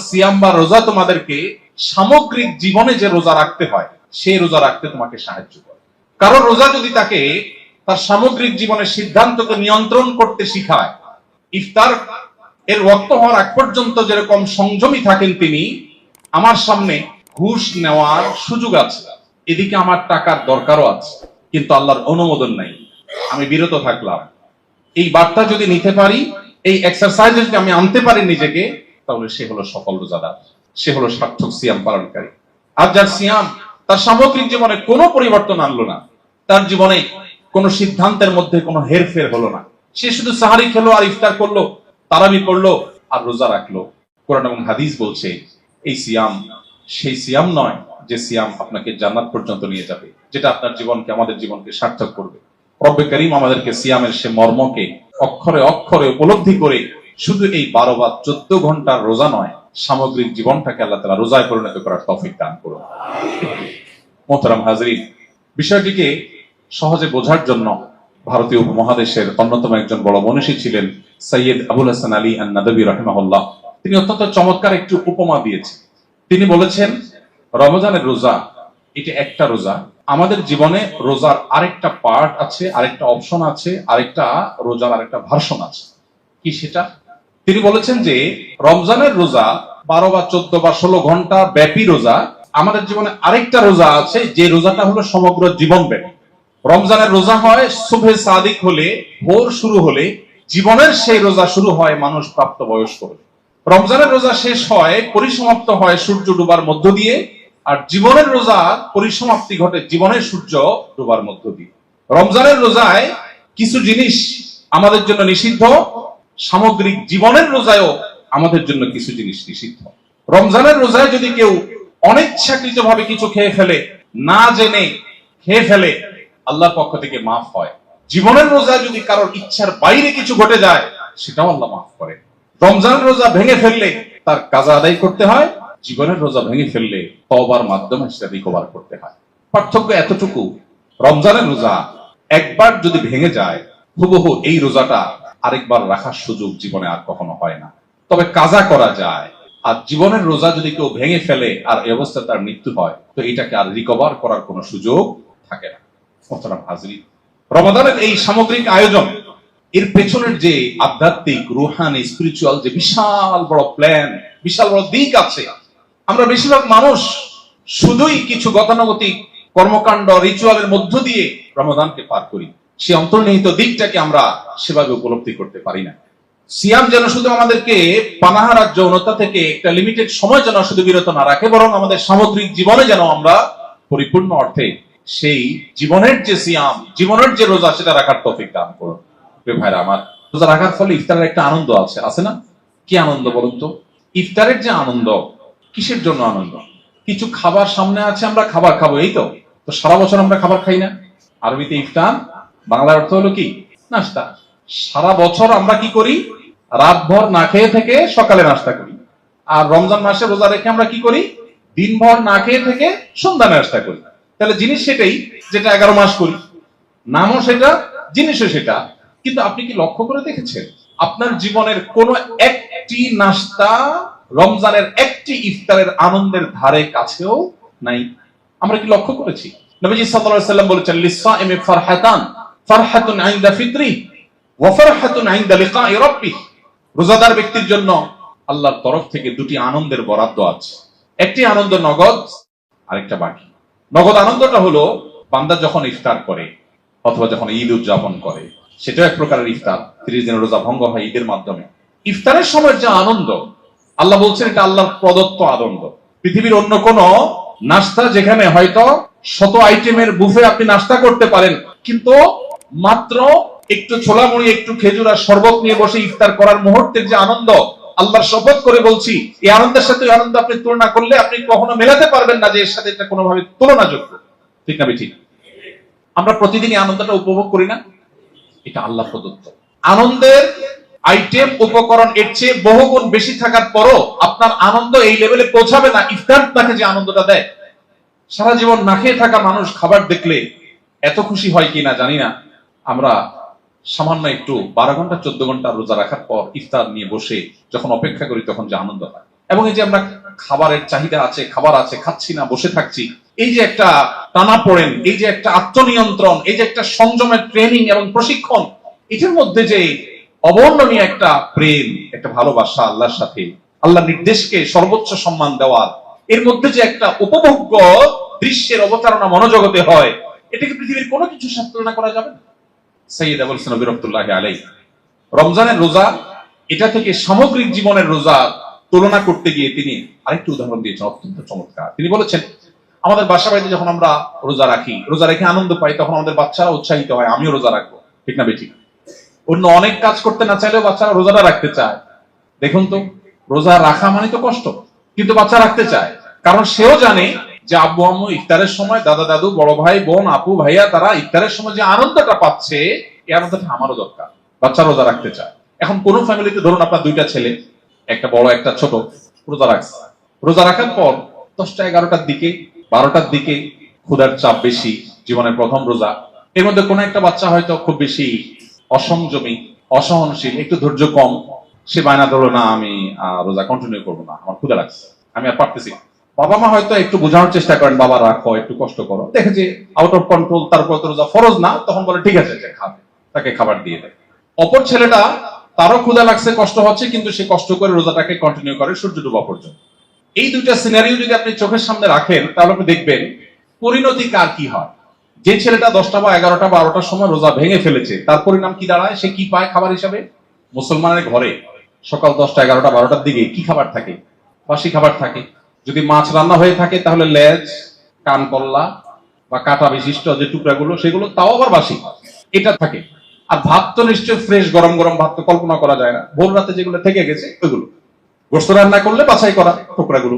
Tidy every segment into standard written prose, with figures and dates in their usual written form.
সিয়াম বা রোজা তোমাদেরকে সামগ্রিক জীবনে যে রোজা রাখতে হয় সেই রোজা রাখতে তোমাকে সাহায্য করে। কারণ রোজা যদি তাকে তার সামগ্রিক জীবনের সিদ্ধান্তকে নিয়ন্ত্রণ করতে শিখায়, ইফতার এর ওয়াক্ত হওয়ার আগ পর্যন্ত যেরকম সংযমী থাকেন তিনি, আমার সামনে ঘুষ নেওয়ার সুযোগ আছে, এদিকে আমার টাকার দরকারও আছে, কিন্তু আল্লাহর অনুমোদন নাই, আমি বিরত থাকলাম, এই বার্তা যদি নিতে পারি, এই এক্সারসাইজ যদি আমি আনতে পারি নিজেকে, তাহলে সে হলো সফল রোজাদার, সে হলো সার্থক সিয়াম পালনকারী। আর যার সিয়াম তার সামগ্রিক জীবনে কোনো পরিবর্তন আনলো না, তার জীবনে কোনো সিদ্ধান্তের মধ্যে কোনো হেরফের হলো না, সে শুধু সাহারি খেলো আর ইফতার করলো, তারাবি পড়লো আর রোজা রাখলো, কোরআন এবং হাদিস বলছে এই সিয়াম সেই সিয়াম নয় যে সিয়াম আপনাকে জান্নাত পর্যন্ত নিয়ে যাবে, যেটা আপনার জীবনকে, আমাদের জীবনকে সার্থক করবে। রব্বে করিম আমাদেরকে সিয়ামের সে মর্মকে অক্ষরে অক্ষরে উপলব্ধি করে শুধু এই 12 বা 14 ঘন্টার রোজা নয়, সামগ্রিক জীবনটাকে আল্লাহ তাআলা রোজায় পরিণত করার তৌফিক দান করুন। মোহতারাম হাজরিন, বিষয়টিকে সহজে বোঝার জন্য ভারতীয় উপমহাদেশের অন্যতম একজন বড় মনীষী ছিলেন সৈয়দ আবুল হাসান আলী আন-নাদবী রাহিমাহুল্লাহ। তিনি অত্যন্ত চমৎকার একটি উপমা দিয়েছেন। তিনি বলেছেন, রমজানের রোজা এটা একটা রোজা, আমাদের জীবনে রোজার আরেকটা পার্ট আছে, আরেকটা অপশন আছে, আরেকটা রোজার আরেকটা ভার্সন আছে। কি সেটা? তিনি বলেছেন যে রমজানের রোজা 12 বা 14 বা 16 ঘন্টা ব্যাপী রোজা, আমাদের জীবনে আরেকটা রোজা আছে যে রোজাটা হলো সমগ্র জীবন ব্যাপী। রমজানের রোজা হয় সুবহে সাদিক হলে, ভোর শুরু হলে, জীবনের সেই রোজা শুরু হয় মানুষ প্রাপ্ত বয়স্ক হলে। রমজানের রোজা শেষ হয়, পরিসমাপ্ত হয় সূর্য ডুবার মধ্য দিয়ে, আর জীবনের রোজা পরিসমাপ্তি ঘটে জীবনের সূর্য ডুবার মধ্য দিয়ে। রমজানের রোজায় কিছু জিনিস আমাদের জন্য নিষিদ্ধ, সামগ্রিক জীবনের রোজায়ও আমাদের জন্য কিছু জিনিস নিষিদ্ধ। রমজানের রোজায় যদি কেউ অনিচ্ছাকৃত ভাবে কিছু খেয়ে ফেলে, না জেনে খেয়ে ফেলে, আল্লাহর পক্ষ থেকে মাফ হয়। জীবনের রোজায় যদি কারোর ইচ্ছার বাইরে কিছু ঘটে যায়, সেটাও আল্লাহ মাফ করে। রমজানের রোজা ভেঙে ফেললে তার কাজা আদায় করতে হয়, জীবনের রোজা ভেঙে ফেললে তওবার মাধ্যমে সেটা রিকভার করতে হয়। পার্থক্য এতটুকু, রমজানের রোজা একবার যদি ভেঙে যায়, হুবহু এই রোজাটা আরেকবার রাখার সুযোগ জীবনে আর কখনো হয় না। তবে কাজা করা যায়। আর জীবনের রোজা যদি কেউ ভেঙে ফেলে আর এই অবস্থায় তার মৃত্যু হয়, তো এটাকে আর রিকভার করার কোনো সুযোগ থাকে না। মোহতারাম হাজরিন, রমাদানের এই সামগ্রিক আয়োজন, এর পেছনের যে আধ্যাত্মিক, রুহানি, স্পিরিচুয়াল যে বিশাল বড় প্ল্যান, বিশাল বড় দিক আছে, আমরা বেশিরভাগ মানুষ শুধুই কিছু গতানুগতিক কর্মকাণ্ড, রিচুয়ালের মধ্য দিয়ে রমাদানকে পার করি। সেই অন্তর্নিহিত দিকটাকে আমরা সেভাবে উপলব্ধি করতে পারি না। সিয়াম যেন শুধু আমাদেরকে পানাহার আর যৌনতা থেকে একটা লিমিটেড সময় যেন শুধু বিরত না রাখে, বরং আমাদের সামগ্রিক জীবনে যেন আমরা পরিপূর্ণ অর্থে সেই জীবনের যে সিয়াম, জীবনের যে রোজা, সেটা রাখার তৌফিক দান করুন। ভাইরা আমার, রোজা রাখার ফলে ইফতারের একটা আনন্দ আছে না? কি আনন্দ বলুন তো? ইফতারের যে আনন্দ, কিসের জন্য আনন্দ? কিছু খাবার সামনে আছে, আমরা খাবার খাবো, এই তো। তো সারা বছর আমরা খাবার খাই না। আরবিতে ইফতার, বাংলার অর্থ হলো কি? নাস্তা। সারা বছর আমরা কি করি? রাতভর না খেয়ে থেকে সকালে নাস্তা করি। আর রমজান মাসে রোজা রেখে আমরা কি করি? দিনভর না খেয়ে থেকে সন্ধ্যা নাস্তা করি। তাহলে জিনিস সেটাই যেটা 11 মাস করি, নামও সেটা, জিনিসও সেটা। কিন্তু আপনি কি লক্ষ্য করে দেখেছেন আপনার জীবনের কোন একটি নাস্তা রমজানের একটি ইফতারের আনন্দের ধারে কাছেও নাই? আমরা কি লক্ষ্য করেছি? নবীজি সাল্লাল্লাহু আলাইহি ওয়াসাল্লাম বলেছেন, লিসাইমি ফারহাতান, ফারহাতুন ইনদা ফিতরি ওয়া ফারহাতুন ইনদা লিকাই রাব্বিহ। রোজাদার ব্যক্তির জন্য আল্লাহর তরফ থেকে দুটি আনন্দের বরাদ্দ আছে। একটি আনন্দ নগদ, আরেকটা বাকি। নগদ আনন্দটা হলো বান্দা যখন ইফতার করে অথবা যখন ঈদ উদযাপন করে, সেটাও এক প্রকারের ইফতার। 30 দিনের রোজা ভঙ্গ হয় ঈদের মাধ্যমে। ইফতারের সময় যে আনন্দ, আল্লাহ বলছেন এটা আল্লাহর প্রদত্ত আনন্দ। পৃথিবীর অন্য কোন নাস্তা, যেখানে হয়তো 100 আইটেমের বুফে আপনি নাস্তা করতে পারেন, কিন্তু মাত্র একটু ছোলা মুড়ি, একটু খেজুর আর শরবত নিয়ে বসে ইফতার করার মুহূর্তের যে আনন্দ, আল্লাহর শপথ করে বলছি, এই আনন্দের সাথে এই আনন্দ আপনি তুলনা করলে আপনি কখনো মেলাতে পারবেন না যে এর সাথে এটা কোনোভাবে তুলনাযোগ্য। ঠিক না ঠিক? আমরা প্রতিদিন এই আনন্দটা উপভোগ করি না? এটা আল্লাহ প্রদত্ত আনন্দের আইটেম, উপকরণ এর চেয়ে বহুগুণ বেশি থাকার পরও আপনার আনন্দ এই লেভেলে পৌঁছাবে না ইফতার তাকে যে আনন্দটা দেয়। সারা জীবন না খেয়ে থাকা মানুষ খাবার দেখলে এত খুশি হয় কিনা জানি না। আমরা সামান্য একটু 12 ঘন্টা 14 ঘন্টা রোজা রাখার পর ইফতার নিয়ে বসে যখন অপেক্ষা করি, তখন যে আনন্দ হয়, এবং এই যে আমরা খাবারের চাহিদা আছে, খাবার আছে, খাচ্ছি না, বসে থাকছি, এই যে একটা টানাপোড়েন, এই যে একটা আত্মনিয়ন্ত্রণ, এই যে একটা সংযমের ট্রেনিং এবং প্রশিক্ষণ, এটার মধ্যে যে অবর্ণনীয় একটা প্রেম, একটা ভালোবাসা আল্লাহর সাথে, আল্লাহর নির্দেশকে সর্বোচ্চ সম্মান দেওয়ার, এর মধ্যে যে একটা উপভোগ্য দৃশ্যের অবতারণা মনোজগতে হয়, এটাকে পৃথিবীর কোনো কিছুর সাথে তুলনা করা যাবে না। সাইয়্যিদ আবুল হাসান নবী রাহমাতুল্লাহি আলাইহি রমজানের রোজা, এটা থেকে সামগ্রিক জীবনের রোজা তুলনা করতে গিয়ে তিনি আরেকটি উদাহরণ দিয়েছেন, অত্যন্ত চমৎকার। তিনি বলেছেন, আমাদের বাসা বাড়িতে যখন আমরা রোজা রাখি, রোজা রেখে আনন্দ পাই, তখন আমাদের বাচ্চারা উৎসাহিত হয়, আমিও রোজা রাখবো, ঠিক না বেঠিক? অন্য অনেক কাজ করতে না চাইলেও বাচ্চারা রোজাটা রাখতে চায়। দেখুন তো, রোজা রাখা মানে তো কষ্ট, কিন্তু বাচ্চা রাখতে চায়, কারণ সেও জানে যে আব্বু আম্মু ইফতারের সময়, দাদা দাদু, বড় ভাই বোন, আপু ভাইয়া, তারা ইফতারের সময় যে আনন্দটা পাচ্ছে, এই আনন্দটা আমারও দরকার। বাচ্চা রোজা রাখতে চায়। এখন কোন ফ্যামিলিতে ধরুন আপনার দুইটা ছেলে, একটা বড় একটা ছোট, রোজা রাখছে। রোজা রাখার পর 10টা 11টার দিকে, 12টার দিকে ক্ষুধার চাপ বেশি, জীবনের প্রথম রোজা, এর মধ্যে কোন একটা বাচ্চা হয়তো খুব বেশি অসংযমী, অসহনশীল, একটু ধৈর্য কম, সে বায়না ধরলো, না আমি রোজা কন্টিনিউ করবো না, আমার ক্ষুধা লাগছে, আমি আর পারতেছি না। বাবা মা হয়তো একটু বোঝানোর চেষ্টা করেন, বাবা রাখো, একটু কষ্ট করো, দেখে যে আউট অফ কন্ট্রোল, তারপর তো রোজা ফরজ না, তখন বলে ঠিক আছে, খাবে, তাকে খাবার দিয়ে দেয়। অপর ছেলেটা, তারও ক্ষুধা লাগছে, কষ্ট হচ্ছে, কিন্তু সে কষ্ট করে রোজাটাকে কন্টিনিউ করে সূর্য ডোবা পর্যন্ত। এই দুইটা সিনারিও যদি আপনি চোখের সামনে রাখেন, তাহলে আপনি দেখবেন পরিণতি কার কি হয়। যে ছেলেটা 10টা বা 11টা বা 12টার সময় রোজা ভেঙে ফেলেছে, তার পরিণাম কি দাঁড়ায়? সে কি পায় খাবার হিসাবে? মুসলমানের ঘরে সকাল 10টা 11টা 12টার দিকে কি খাবার থাকে? বাসি খাবার থাকে। যদি মাছ রান্না হয়ে থাকে, তাহলে লেজ, কানকল্লা বা কাটা বিশিষ্ট যে টুকরাগুলো, সেগুলো তাও আবার বাসি, এটা থাকে। আর ভাত তো নিশ্চয় ফ্রেশ, গরম গরম ভাত তো কল্পনা করা যায় না, ভোর রাতে যেগুলো থেকে গেছে ওইগুলো, গোস্ত রান্না করলে বাছাই করা টুকরাগুলো।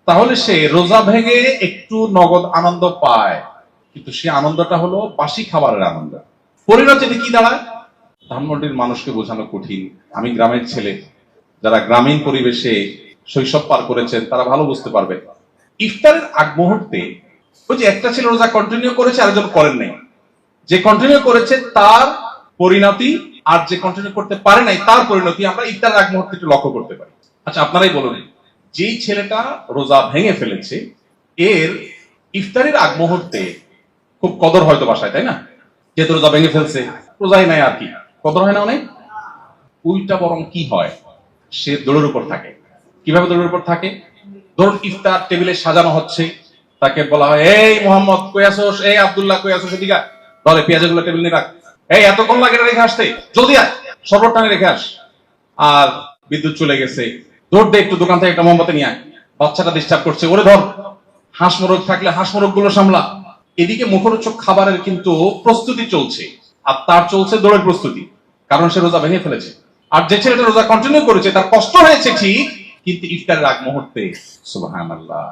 তাহলে সে রোজা ভেঙে একটু নগদ আনন্দ পায়, কিন্তু সে আনন্দটা হলো বাসি খাবারের আনন্দ। পরিণতিতে কি দাঁড়ায়? ধানমন্ডির মানুষকে বোঝানো কঠিন। আমি গ্রামের ছেলে, যারা গ্রামীণ পরিবেশে শৈশব পার করেছেন, তারা ভালো বুঝতে পারবে। ইফতারের আগ মুহূর্তে ওই যে একটা ছেলে রোজা কন্টিনিউ করেছে, আরেকজন করেন নাই, যে কন্টিনিউ করেছে তার পরিণতি, আর যে কন্টিনিউ করতে পারে নাই তার পরিণতি আমরা ইফতারের আগ মুহূর্তে একটু লক্ষ্য করতে পারি। আচ্ছা, আপনারাই বলুন, যেই ছেলেটা রোজা ভেঙে ফেলেছে, এর ইফতারের আগ মুহূর্তে খুব কদর হয়তো বাসায়, তাই না? যেহেতু রোজা ভেঙে ফেলছে, রোজাই নাই, আর কি কদর হয় না অনেক। উল্টা বরং কি হয়, সে দৌড়ের উপর থাকে। কিভাবে দৌড়ের উপর থাকে? ধরুন ইফতার টেবিলে সাজানো হচ্ছে, তাকে বলা হয়, এই মোহাম্মদ কই আসোস, এই আব্দুল্লাহ কই আসোস, এদিকে ধরে পেঁয়াজগুলো টেবিল নিয়ে রাখ, এই এতক্ষণ লাগে রেখে আসতে, জলদি আয়, শরবত টানে রেখে আস। আর বিদ্যুৎ চলে গেছে, দৌড় দে, একটু দোকান থেকে একটা মোমবাতি নিয়ে আয়, বাচ্চাটা ডিস্টার্ব করছে, ওরে ধর, হাঁস মোরগ থাকলে হাঁস মোরগ গুলো সামলা। এদিকে মুখরোচক খাবারের কিন্তু প্রস্তুতি চলছে, আর তার চলছে দৌড়ের প্রস্তুতি, কারণ সে রোজা ভেঙে ফেলেছে। আর যে ছেলেটা রোজা কন্টিনিউ করেছে, তার কষ্ট হয়েছে ঠিক, কিন্তু ইফতারের আগ মুহূর্তে সুবহানাল্লাহ,